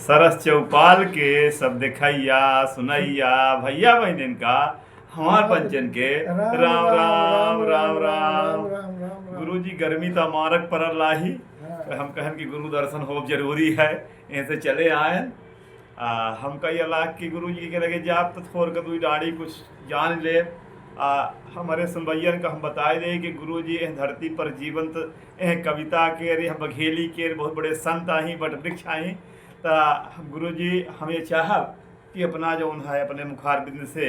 सरस चौपाल के सब देखैया सुनैया भैया बहनिन का हमार पंचन के राम राम राम राम। गुरु जी गर्मी तो मारक पर लाही हम कहन कि गुरु दर्शन हो जरूरी है ऐसे चले आए। हम कही अल्लाह की गुरु जी के लगे जाप तो थोड़ के दुई डाड़ी कुछ जान ले। हमारे सुनबैयन का हम बताए दे कि गुरु जी धरती पर जीवंत कविता के अरे बघेली के बहुत बड़े संत आई बट वृक्ष आई। तो गुरु जी हमें चाहब कि अपना जो है अपने मुखार बिंद से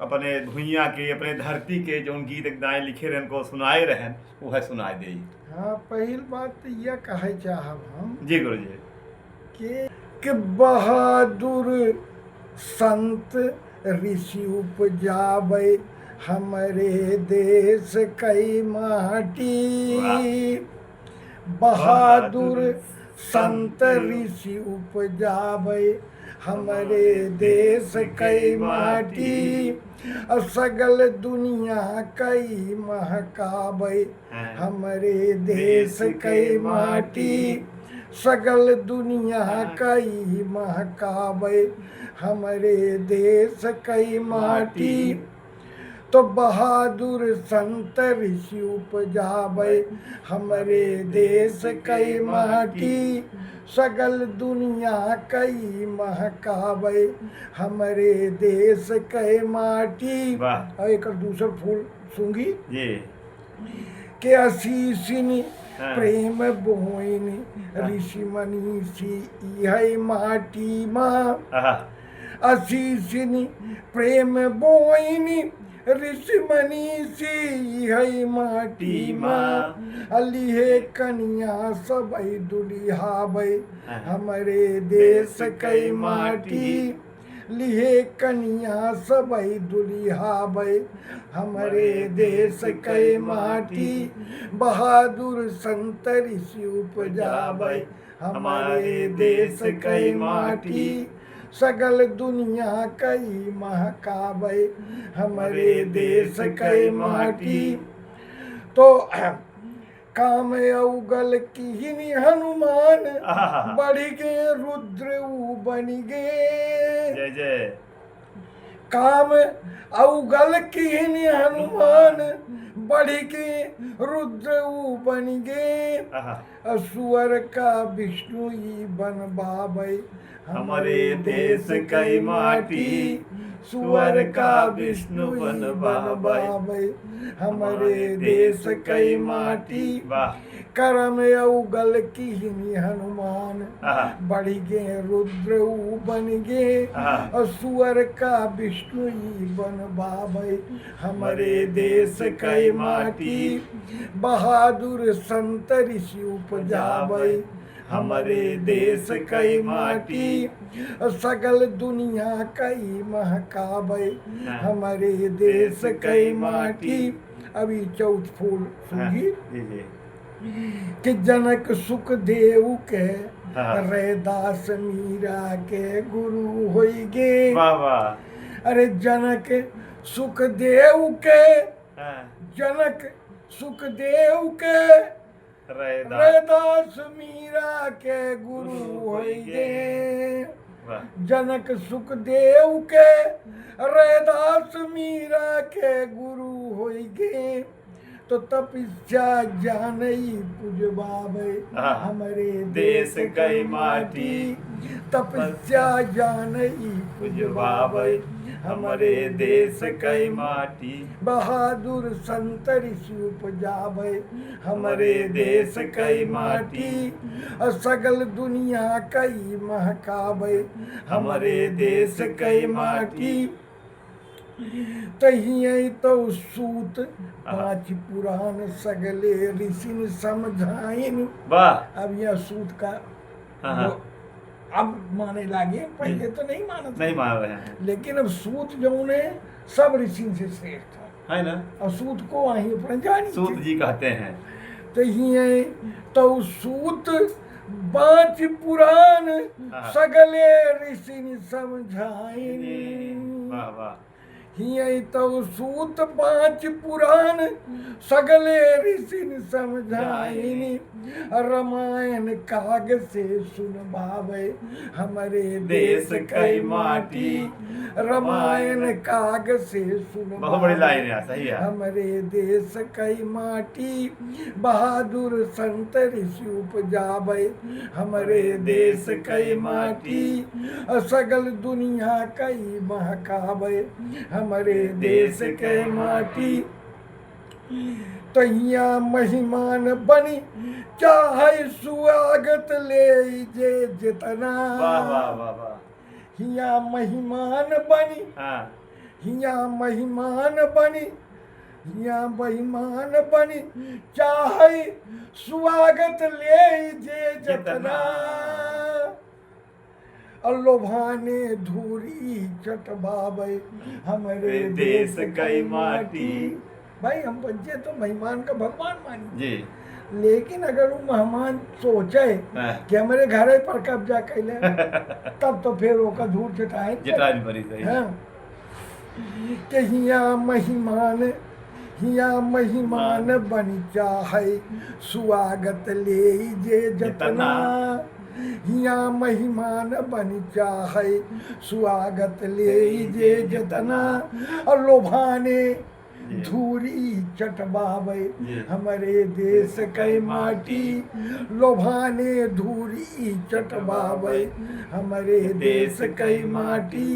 अपने भुइया के अपने धरती के जो गीत गाए लिखे रहन को सुनाए रहन वो है सुनाए दे। हाँ, पहल बात तो यह कहे चाहब हम जी गुरु जी कि बहादुर संत ऋषि उपजावे हमारे देश कई माटी। बहादुर संत ऋषि उपजावे हमारे देश कई माटी। सगल दुनिया कई महकावे हमारे देश कई माटी। सगल दुनिया कई महकावे हमारे देश कई माटी। तो बहादुर संत ऋषि उपजावे हमारे देश कई माटी। सगल दुनिया कई महकावे हमारे देश कई माटी। और एक दूसर फूल सूंगी के आशीषिनी प्रेम बोइनी ऋषि मनीषी यही माटी माँ। आशीषिनी प्रेम बोइनी ऋषि मनीषी यही माटी माँ। अलिहे कन्या सबई दुलिहावे हमारे देश कई माटी। लिहे कन्या सबई दुलिहावे हमारे देश कई माटी। बहादुर संत ऋषि उपजावे हमारे देश कई माटी। सगल दुनिया कई महकावे हमारे देश कई माटी। तो काम अवगल की हनुमान बढ़ गए रुद्र बन गए। जय जय। काम अवगल की हनुमान बढ़ के रुद्र बन गए। असुर का विष्णु ही बनवावे हमारे देश कई माटी। सुअर का विष्णु बनवावे हमारे देश कई माटी। करम अवगल की हनुमान बढ़ गए रुद्र बन गए। असुर का विष्णु ही बनवावे हमारे देश कई माटी। बहादुर संत ऋषि उपजावे हमारे देश कई माटी। सगल दुनिया कई महकावे हमारे देश कई माटी। अभी चौथ फूल सूंगी कि जनक सुखदेव के रैदास मीरा के गुरु होई गे। अरे जनक सुखदेव के जनक सुखदेव के रैदास मीरा के गुरु होइगे। जनक सुखदेव के रैदास मीरा के गुरु होइगे। तो तपस्या जानई पुजवावे हमारे देश कई माटी। तपस्या जानई पुजवावे हमारे देश कई माटी। बहादुर संत ऋषि उपजावे हमारे देश कई माटी। सगल दुनिया कई महकावे हमारे देश कई माटी। तहिए तो सूत पांच पुराण सगले ऋषि समझाइन। अब यह सूत का अब माने लागे, पहले तो नहीं मान रहे हैं, लेकिन अब सूत जो ने सब ऋषि से श्रेष्ठ है ना। और सूत को वहीं पर जानी सूत जी कहते हैं। तो ही तो सूत पांच पुराण सगले ऋषि समझाइन। हियई तव सूत पांच पुराण सगले ऋषि समझाइनी रामायण काग से सुन भावे हमरे देश कई माटी रामायण काग से सुन बहुत बड़ी लाइन है, सही है। हमरे देश कई माटी बहादुर संत ऋषि उपजावे हमरे देश कई माटी सगल दुनिया कई महकावे हमरे देश के माटी तहिया महिमान बनी चाहे स्वागत ले जे जितना वाह वाह वाह वाह। हिया महिमान बनी हाँ हिया महिमान बनी हिया महिमान बनी चाहे स्वागत ले जे जितना लोभाने धूरी चटबावे हमरे देश कई माटी। भाई हम बच्चे तो मेहमान का भगवान मानी जी, लेकिन अगर वो मेहमान सोचे कि हमारे घर पर कब्जा कैले तब तो फिर वो का धूल चटाए जटाई बड़ी सही। कि हिया महिमान बन चाहे स्वागत ले जे जतना हिया महिमान बन चाहे स्वागत ले जे जतना और लोभाने धूरी चटबावे हमारे देश कई माटी लोभाने धूरी चटबावे हमारे देश कई माटी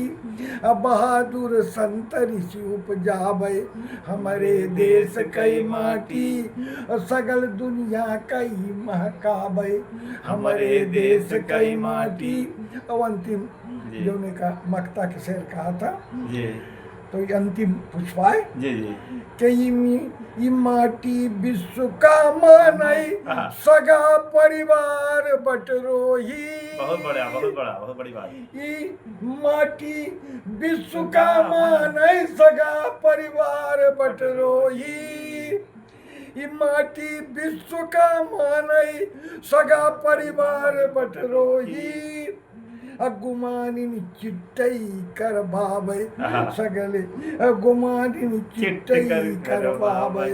बहादुर संत ऋषि उपजावे हमारे देश कई माटी सगल दुनिया कई महकावे हमारे देश कई माटी। और अंतिम जो ने का मक्ता के शेर कहा था तो ये अंतिम पुष्पाए जी जी कि ई माटी विश्व का मानई सगा परिवार बटरोही। बहुत बड़ी बात। ई माटी विश्व का मानई सगा परिवार बटरोही ई माटी विश्व का मानई सगा परिवार बटरोही गुमानिन चिट्टई कर भावे सगले गुमानिन चिट्टई कर भावे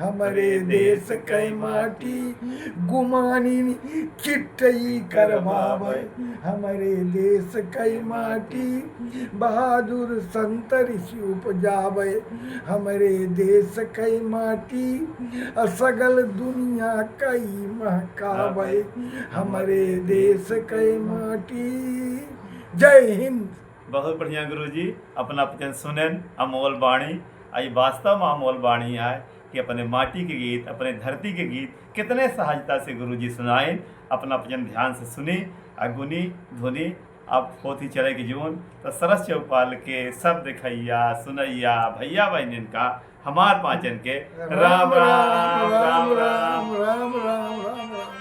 हमारे देश कई माटी गुमानिन चिट्टई कर भावे हमारे देश कई माटी बहादुर संत ऋषि उपजावे हमारे देश कई माटी सगल दुनिया कई महकावे हमारे देश कई माटी। जय हिंद। बहुत बढ़िया गुरुजी अपना वचन सुनन अमोल वाणी आई वास्तव में अमोल वाणी है कि अपने माटी के गीत अपने धरती के गीत कितने सहजता से गुरुजी सुनाए। अपना वचन ध्यान से सुनी अगुनी धुनी अब होती चले की जीवन तो सरस चौपाल के सब दिखैया सुनैया भैया बहन का हमार पाचन के राम राम राम राम राम राम राम राम।